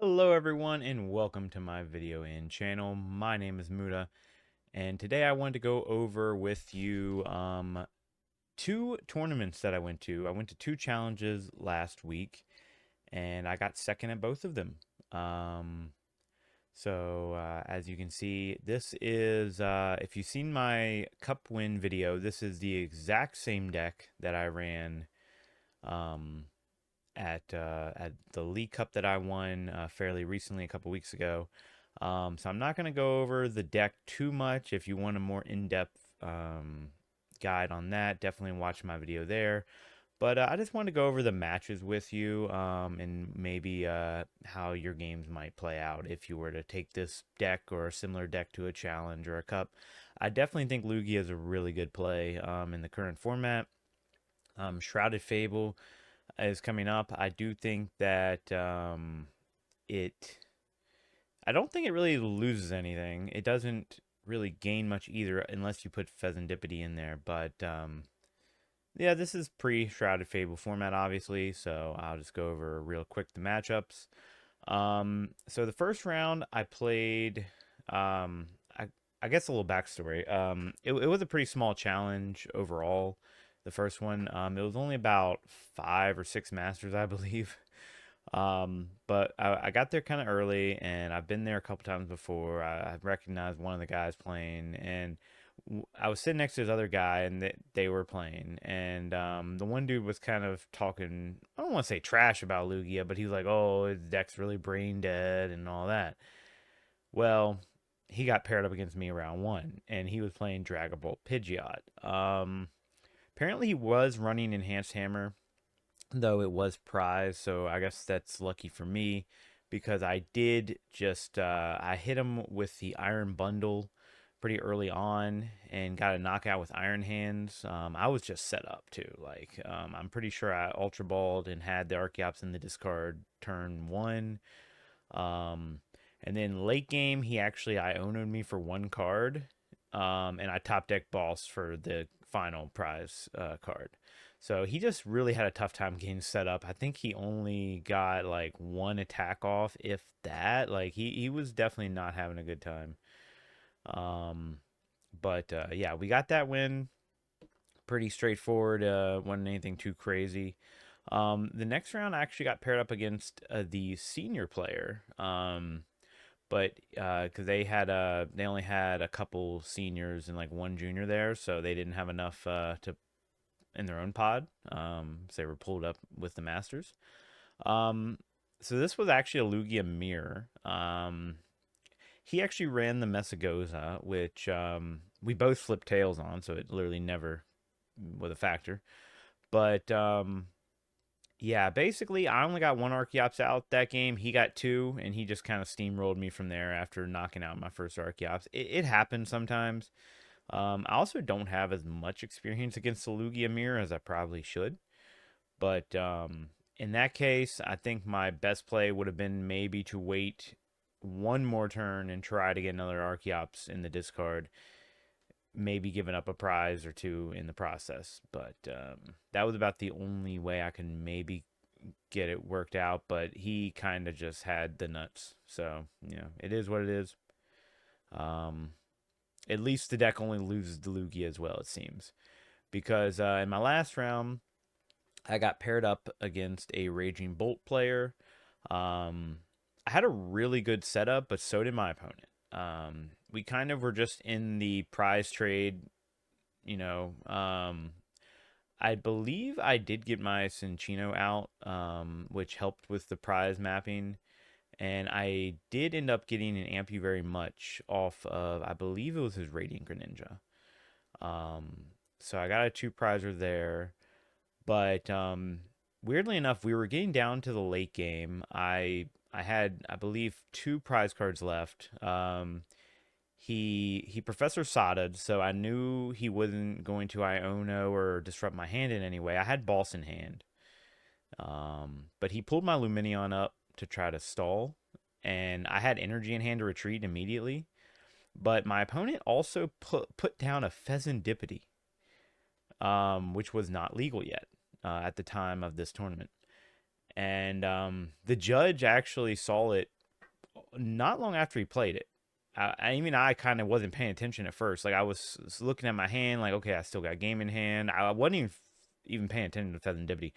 Hello everyone and welcome to my video and channel. My name is Muda and today I wanted to go over with you two tournaments that I went to. I went to two challenges last week and I got second at both of them. Um, as you can see, this is if you've seen my cup win video, this is the exact same deck that I ran um, at the League Cup that I won fairly recently, a couple weeks ago. So I'm not going to go over the deck too much. If you want a more in-depth guide on that, definitely watch my video there. But I just wanted to go over the matches with you and maybe how your games might play out if you were to take this deck or a similar deck to a challenge or a cup. I definitely think Lugia is a really good play in the current format. Shrouded Fable is coming up. I do think that it. I don't think it really loses anything. It doesn't really gain much either, unless you put Pheasantipity in there. But yeah, this is pre-Shrouded Fable format, obviously. So I'll just go over real quick the matchups. So the first round I played. I guess a little backstory. It was a pretty small challenge overall. The first one, it was only about 5 or 6 masters, I believe. But I got there kind of early, and I've been there a couple times before. I've recognized one of the guys playing, and I was sitting next to this other guy, and they were playing. And the one dude was kind of talking, I don't want to say trash about Lugia, but he was like, oh, his deck's really brain dead and all that. Well, he got paired up against me round one, and he was playing Dragapult Pidgeot. Apparently, he was running Enhanced Hammer, though it was prize, so I guess that's lucky for me because I did just I hit him with the Iron Bundle pretty early on and got a knockout with Iron Hands. I was just set up too. I'm pretty sure I Ultra Balled and had the Archeops in the discard turn one. Um, and then late game, he actually Ionoed me for one card, and I top deck Boss for the final prize card. So he just really had a tough time getting set up. I think he only got like one attack off, if that. Like he was definitely not having a good time. Um, but yeah, we got that win. Pretty straightforward. Wasn't anything too crazy. The next round I actually got paired up against the senior player. But because they only had a couple seniors and like one junior there, so they didn't have enough to in their own pod. So they were pulled up with the masters. Um, so this was actually a Lugia mirror. He actually ran the Messagoza, which we both flipped tails on, so it literally never was a factor. But yeah, basically, I only got one Archeops out that game. He got two, and he just kind of steamrolled me from there after knocking out my first Archeops. It happens sometimes. I also don't have as much experience against the Lugia mirror as I probably should. But in that case, I think my best play would have been maybe to wait one more turn and try to get another Archeops in the discard, maybe giving up a prize or two in the process. But that was about the only way I can maybe get it worked out. But he kind of just had the nuts. So, it is what it is. Um, at least the deck only loses the Lugia as well, it seems. Because in my last round, I got paired up against a Raging Bolt player. Um, I had a really good setup, but so did my opponent. We kind of were just in the prize trade, you know. I believe I did get my Cinchino out, which helped with the prize mapping. And I did end up getting an Ampu very much off of, I believe it was his Radiant Greninja. So I got a two prizer there. But weirdly enough, we were getting down to the late game. I had, I believe, two prize cards left. He Professor Sodded, so I knew he wasn't going to Iono or disrupt my hand in any way. I had Boss in hand. But he pulled my Luminion up to try to stall, and I had energy in hand to retreat immediately. But my opponent also put down a Pheasantipity, which was not legal yet at the time of this tournament. And the judge actually saw it not long after he played it. I kind of wasn't paying attention at first. Like I was looking at my hand, like okay, I still got game in hand. I wasn't even paying attention to Fezandipity.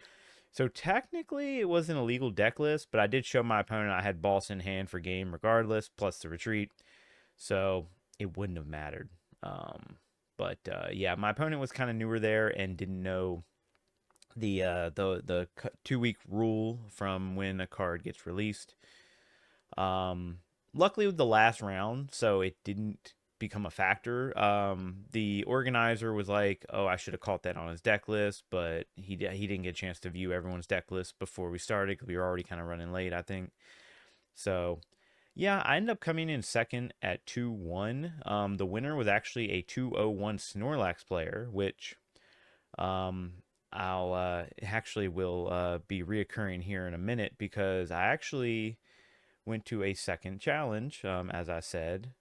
So technically, it was an illegal deck list, but I did show my opponent I had boss in hand for game regardless, plus the retreat. So it wouldn't have mattered. But yeah, my opponent was kind of newer there and didn't know the 2 week rule from when a card gets released. Luckily with the last round, so it didn't become a factor. The organizer was like, "Oh, I should have caught that on his deck list," but he didn't get a chance to view everyone's deck list before we started because we were already kind of running late, I think. So yeah, I ended up coming in second at 2-1. The winner was actually a 201 Snorlax player, which um, I'll actually will be reoccurring here in a minute because I actually went to a second challenge, as I said,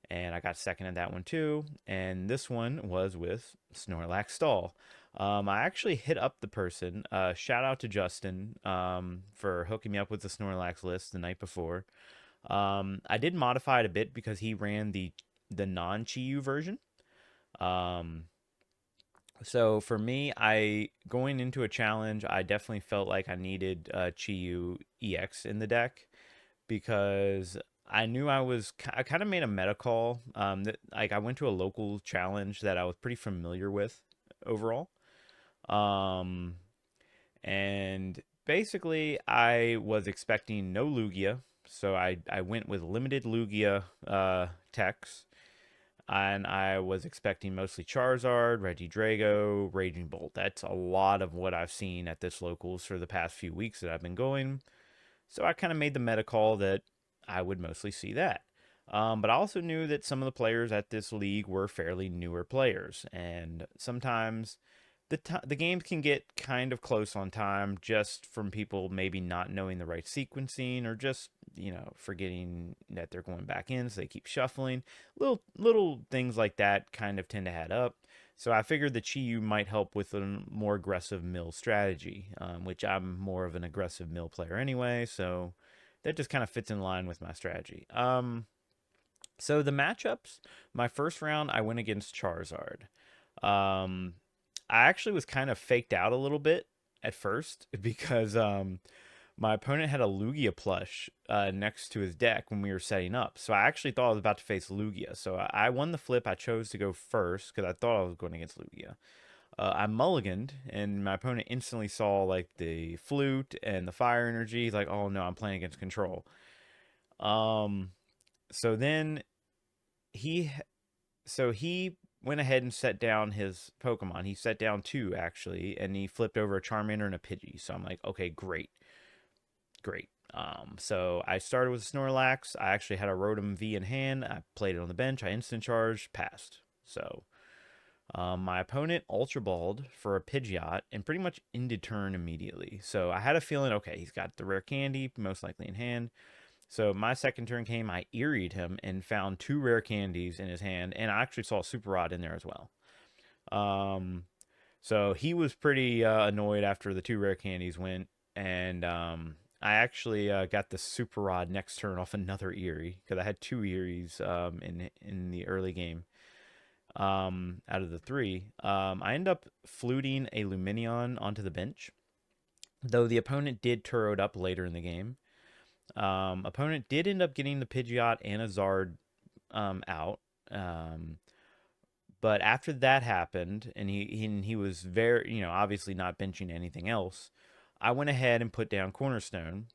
and I got second in that one too. And this one was with Snorlax Stall. I actually hit up the person. Shout out to Justin for hooking me up with the Snorlax list the night before. I did modify it a bit because he ran the non Chiyu version. Um, so for me, I going into a challenge, I definitely felt like I needed Chiyu EX in the deck because I knew I kind of made a meta call. That like I went to a local challenge that I was pretty familiar with overall. Um, and basically I was expecting no Lugia, so I went with limited Lugia techs. And I was expecting mostly Charizard, Regidrago, Raging Bolt. That's a lot of what I've seen at this locals for the past few weeks that I've been going. So I kind of made the meta call that I would mostly see that. But I also knew that some of the players at this league were fairly newer players, and sometimes the games can get kind of close on time just from people maybe not knowing the right sequencing or just forgetting that they're going back in, so they keep shuffling. Little things like that kind of tend to add up. So I figured the Chi-Yu might help with a more aggressive mill strategy, which I'm more of an aggressive mill player anyway, so that just kind of fits in line with my strategy. So the matchups, my first round, I went against Charizard. Um, I actually was kind of faked out a little bit at first because my opponent had a Lugia plush next to his deck when we were setting up. So I actually thought I was about to face Lugia. So I won the flip. I chose to go first because I thought I was going against Lugia. I mulliganed, and my opponent instantly saw like the flute and the fire energy. He's like, "Oh no, I'm playing against control." Um, so then he he went ahead and set down his Pokemon. He set down two actually, and he flipped over a Charmander and a Pidgey. So I'm like, okay, great, great. So I started with Snorlax. I actually had a Rotom V in hand. I played it on the bench. I instant charged, passed. So my opponent Ultra Balled for a Pidgeot and pretty much ended turn immediately. So I had a feeling, okay, he's got the rare candy, most likely in hand. So my second turn came, I Eeried him and found two rare candies in his hand, and I actually saw a Super Rod in there as well. Um, so he was pretty annoyed after the two rare candies went, and I actually got the Super Rod next turn off another Eerie because I had two Eerie's in the early game. Out of the three, I end up fluting a Lumineon onto the bench, though the opponent did Turrowed up later in the game. Opponent did end up getting the Pidgeot and a Zard out. But after that happened, and he was very, obviously not benching anything else, I went ahead and put down Cornerstone,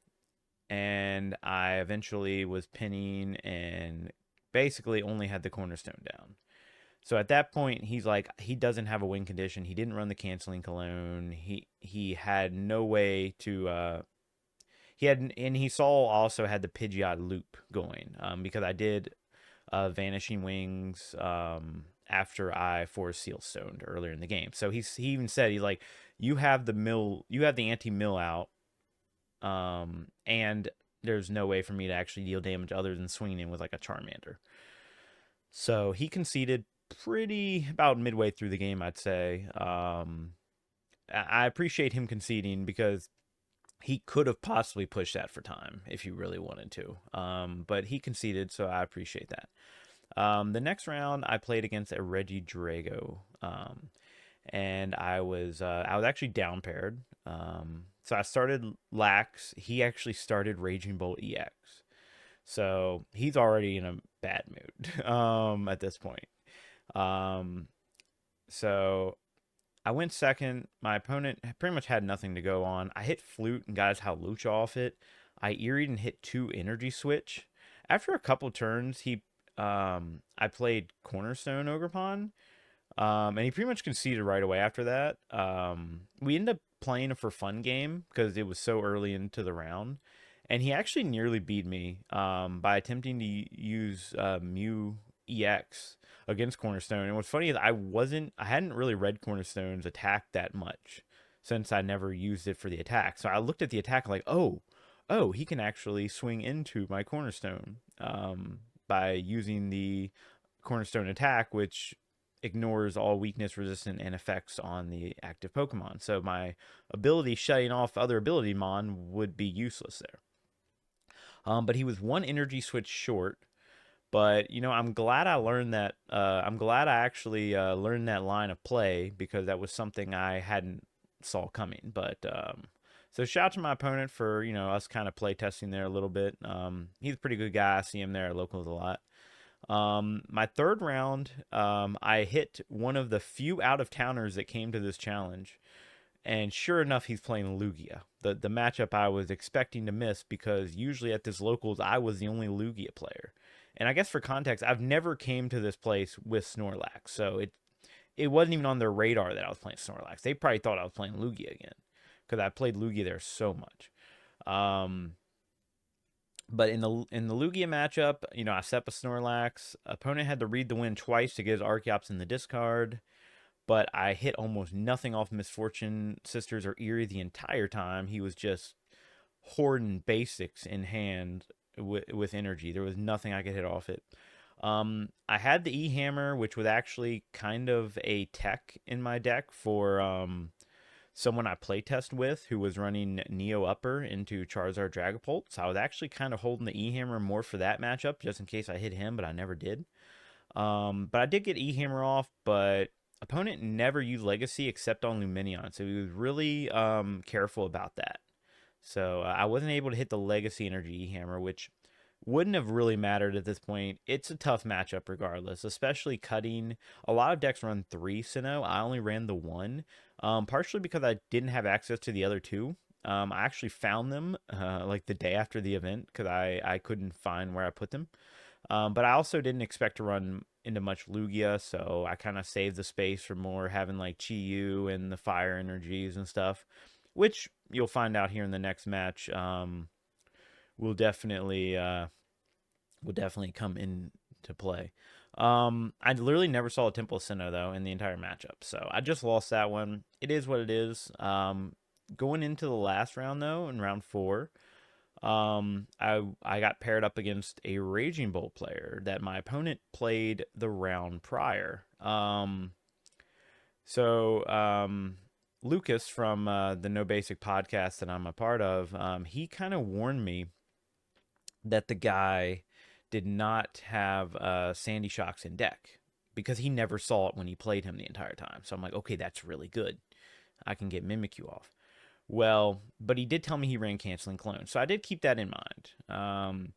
and I eventually was pinning and basically only had the Cornerstone down. So at that point, he's like, he doesn't have a win condition. He didn't run the canceling cologne. He had no way to he had, and he saw also had the Pidgeot loop going because I did Vanishing Wings after I Forest Seal Stoned earlier in the game. So he even said he's like, you have the anti mill out, and there's no way for me to actually deal damage other than swinging in with like a Charmander. So he conceded pretty about midway through the game, I'd say. I appreciate him conceding because he could have possibly pushed that for time if he really wanted to. But he conceded, so I appreciate that. The next round, I played against a Regidrago, and I was actually down paired. So I started Lax. He actually started Raging Bolt EX. So he's already in a bad mood at this point. Um, so I went second. My opponent pretty much had nothing to go on. I hit Flute and got his Hawlucha off it. I Eeried and hit 2 Energy Switch. After a couple turns, I played Cornerstone Ogerpon, and he pretty much conceded right away after that. We ended up playing a for fun game because it was so early into the round, and he actually nearly beat me by attempting to use Mew EX against Cornerstone. And what's funny is I hadn't really read Cornerstone's attack that much since I never used it for the attack. So I looked at the attack like, oh, he can actually swing into my Cornerstone by using the Cornerstone attack, which ignores all weakness, resistant, and effects on the active Pokemon. So my ability shutting off other ability mon would be useless there. But he was 1 energy switch short. But I'm glad I learned that. I'm glad I actually learned that line of play because that was something I hadn't saw coming. But so shout out to my opponent for us kind of play testing there a little bit. He's a pretty good guy. I see him there at locals a lot. My third round, I hit one of the few out of towners that came to this challenge. And sure enough, he's playing Lugia, the matchup I was expecting to miss because usually at this locals, I was the only Lugia player. And I guess for context, I've never came to this place with Snorlax, so it wasn't even on their radar that I was playing Snorlax. They probably thought I was playing Lugia again because I played Lugia there so much. But in the Lugia matchup, I set up a Snorlax. Opponent had to read the wind twice to get his Archeops in the discard, but I hit almost nothing off Misfortune Sisters or Eerie the entire time. He was just hoarding basics in hand with energy. There was nothing I could hit off it. I had the E-Hammer, which was actually kind of a tech in my deck for someone I playtest with who was running Neo Upper into Charizard Dragapult. So I was actually kind of holding the E-Hammer more for that matchup, just in case I hit him, but I never did. But I did get E-Hammer off, but opponent never used Legacy except on Luminion, so he was really careful about that. So I wasn't able to hit the Legacy Energy Hammer, which wouldn't have really mattered at this point. It's a tough matchup regardless, especially cutting. A lot of decks run 3 Sinnoh. I only ran the 1, partially because I didn't have access to the other 2. I actually found them like the day after the event because I couldn't find where I put them. But I also didn't expect to run into much Lugia, so I kind of saved the space for more having like Chi-Yu and the fire energies and stuff, which you'll find out here in the next match. Will definitely come into play. I literally never saw a Temple of Sinnoh though in the entire matchup, so I just lost that one. It is what it is. Going into the last round though, in round 4, I got paired up against a Raging Bolt player that my opponent played the round prior. Lucas from the No Basic podcast that I'm a part of, he kind of warned me that the guy did not have Sandy Shocks in deck because he never saw it when he played him the entire time. So I'm like, okay, that's really good. I can get Mimikyu off. Well, but he did tell me he ran Canceling Clone, so I did keep that in mind.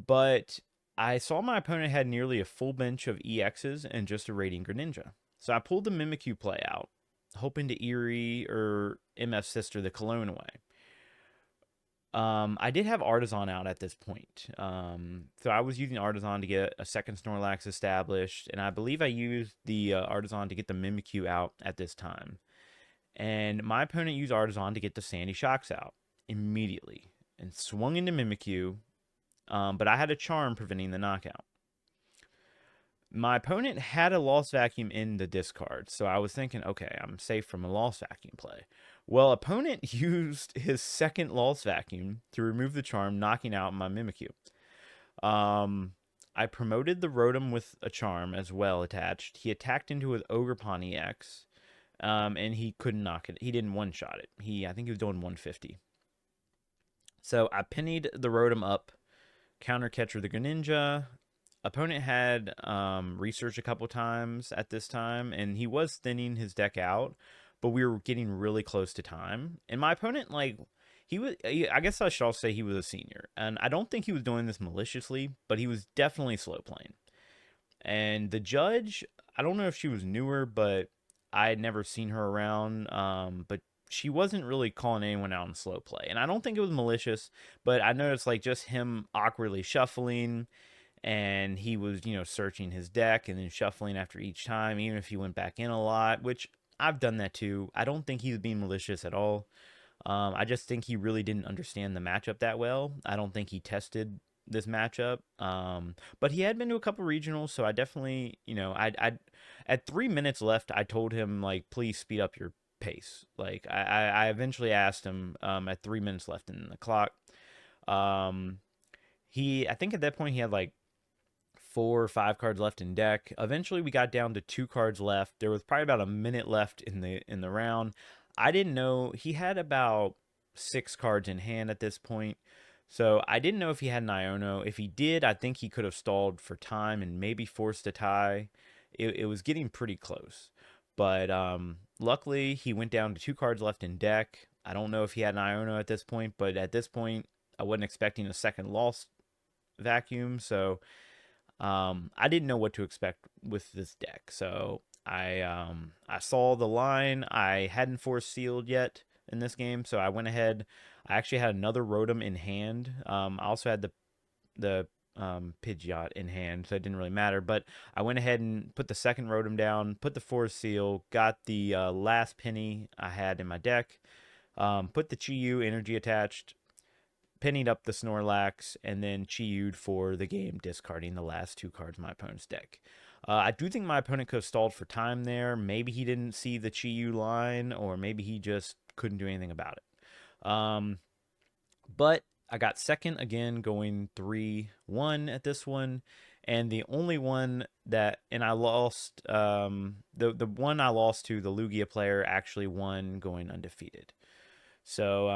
But I saw my opponent had nearly a full bench of EXs and just a Radiant Greninja. So I pulled the Mimikyu play out, hoping to Eerie or MF Sister the Cologne away. I did have Artisan out at this point. So I was using Artisan to get a second Snorlax established, and I believe I used the Artisan to get the Mimikyu out at this time. And my opponent used Artisan to get the Sandy Shocks out immediately and swung into Mimikyu, but I had a Charm preventing the knockout. My opponent had a Lost Vacuum in the discard, so I was thinking, okay, I'm safe from a Lost Vacuum play. Well, opponent used his second Lost Vacuum to remove the Charm, knocking out my Mimikyu. I promoted the Rotom with a Charm as well attached. He attacked into his Ogerpon EX. And he couldn't knock it. He didn't one-shot it. I think he was doing 150. So I pennied the Rotom up, counter catcher the Greninja. Opponent had researched a couple times at this time, and he was thinning his deck out, but we were getting really close to time. And my opponent, like, I guess I should also say he was a senior, and I don't think he was doing this maliciously, but he was definitely slow playing. And the judge, I don't know if she was newer, but I had never seen her around. But she wasn't really calling anyone out on slow play, and I don't think it was malicious. But I noticed like just him awkwardly shuffling, and he was searching his deck and then shuffling after each time, even if he went back in a lot, which I've done that too. I don't think he's being malicious at all. I just think he really didn't understand the matchup that well. I don't think he tested this matchup. But he had been to a couple regionals, so I definitely, I at 3 minutes left, I told him like, please speed up your pace. Like I eventually asked him at 3 minutes left in the clock. Um, I think at that point he had like 4 or 5 cards left in deck. Eventually, we got down to 2 cards left. There was probably about a minute left in the round. I didn't know he had about 6 cards in hand at this point, so I didn't know if he had an Iono. If he did, I think he could have stalled for time and maybe forced a tie. It was getting pretty close, but luckily he went down to 2 cards left in deck. I don't know if he had an Iono at this point, but at this point, I wasn't expecting a second lost vacuum, so I didn't know what to expect with this deck. So I saw the line. I hadn't force sealed yet in this game, so I went ahead. I actually had another Rotom in hand. I also had the Pidgeot in hand, so it didn't really matter. But I went ahead and put the second Rotom down, put the force seal, got the last penny I had in my deck, put the Chi-Yu energy attached, pennied up the Snorlax, and then Chi-Yu'd for the game, discarding the last 2 cards of my opponent's deck. I do think my opponent could have stalled for time there. Maybe he didn't see the Chi-Yu line, or maybe he just couldn't do anything about it. But I got second again, going 3-1 at this one. And the only one and I lost, the one I lost to, the Lugia player, actually won going undefeated. So,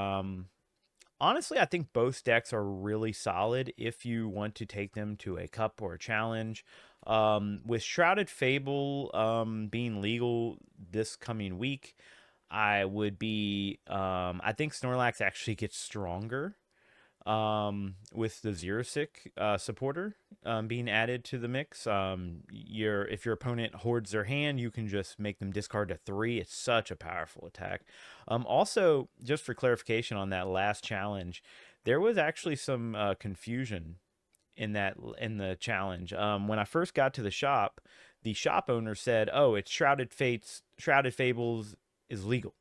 honestly, I think both decks are really solid if you want to take them to a cup or a challenge. With Shrouded Fable being legal this coming week, I would be. I think Snorlax actually gets stronger with the Xerosic supporter being added to the mix. If your opponent hoards their hand, you can just make them discard to 3. It's such a powerful attack. Also, just for clarification on that last challenge, there was actually some confusion in the challenge. When I first got to the shop owner said, "Oh, it's Shrouded Fables is legal,"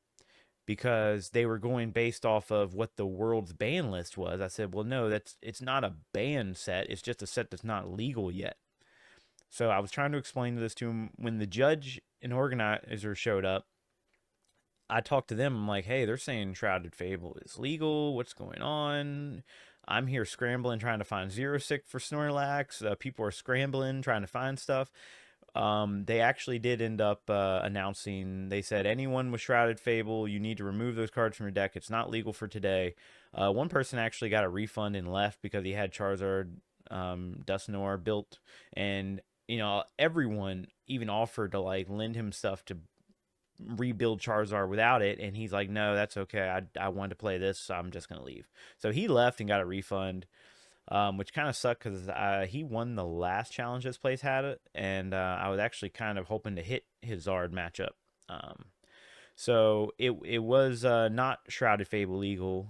because they were going based off of what the world's ban list was. I said, well, no, it's not a ban set. It's just a set that's not legal yet. So I was trying to explain this to him. When the judge and organizer showed up, I talked to them. I'm like, hey, they're saying Shrouded Fable is legal. What's going on? I'm here scrambling, trying to find Zero Sick for Snorlax. People are scrambling, trying to find stuff. They actually did end up announcing. They said anyone with Shrouded Fable, you need to remove those cards from your deck. It's not legal for today. One person actually got a refund and left because he had Charizard, Dusknoir built, and everyone even offered to like lend him stuff to rebuild Charizard without it, and he's like, no, that's okay. I wanted to play this, so I'm just gonna leave. So he left and got a refund. Which kind of sucked because he won the last challenge this place had it, and I was actually kind of hoping to hit his Zard matchup. So it was not Shrouded Fable legal,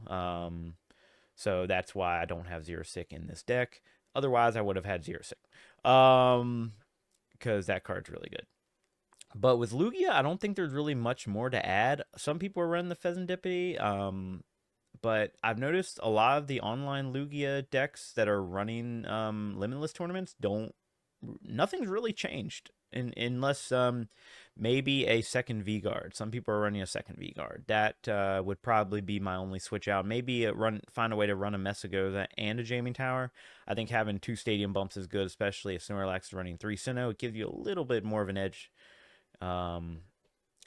so that's why I don't have Zero Sick in this deck. Otherwise, I would have had Zero Sick, because that card's really good. But with Lugia, I don't think there's really much more to add. Some people are running the Pheasantipity, but I've noticed a lot of the online Lugia decks that are running limitless tournaments nothing's really changed unless maybe a second V guard. Some people are running a second V guard. That would probably be my only switch out. Maybe find a way to run a Messagoza and a Jaming Tower. I think having 2 stadium bumps is good, especially if Snorlax is running 3 Sinnoh. It gives you a little bit more of an edge.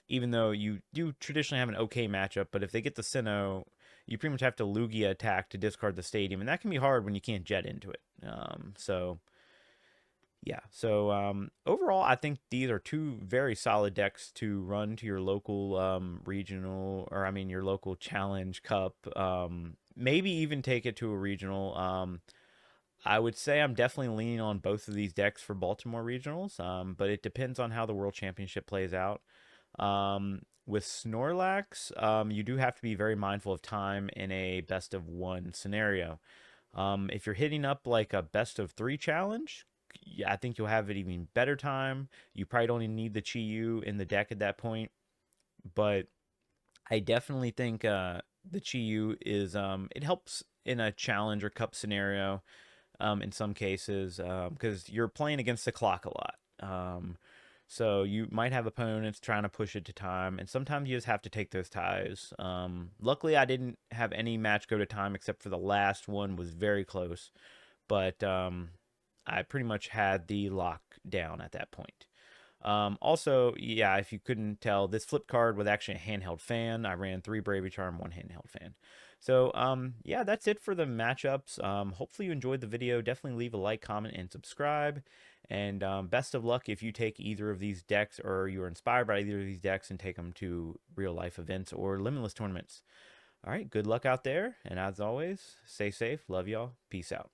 Even though you do traditionally have an okay matchup, but if they get the Sinnoh, you pretty much have to Lugia attack to discard the stadium, and that can be hard when you can't jet into it. So yeah, so overall, I think these are two very solid decks to run to your local regional, or I mean your local challenge cup. Maybe even take it to a regional. I would say I'm definitely leaning on both of these decks for Baltimore regionals, but it depends on how the World Championship plays out. With Snorlax, you do have to be very mindful of time in a best of one scenario. If you're hitting up like a best of three challenge, yeah, I think you'll have it even better time. You probably don't even need the Chi-Yu in the deck at that point, but I definitely think the Chi-Yu is it helps in a challenge or cup scenario in some cases because you're playing against the clock a lot. So you might have opponents trying to push it to time, and sometimes you just have to take those ties. Luckily, I didn't have any match go to time except for the last one was very close, but I pretty much had the lock down at that point. Also, yeah, if you couldn't tell, this flip card was actually a handheld fan. I ran 3 Bravery Charm, 1 handheld fan. So, yeah, that's it for the matchups. Hopefully you enjoyed the video. Definitely leave a like, comment, and subscribe. And best of luck if you take either of these decks or you are inspired by either of these decks and take them to real life events or limitless tournaments. All right, good luck out there. And as always, stay safe. Love y'all. Peace out.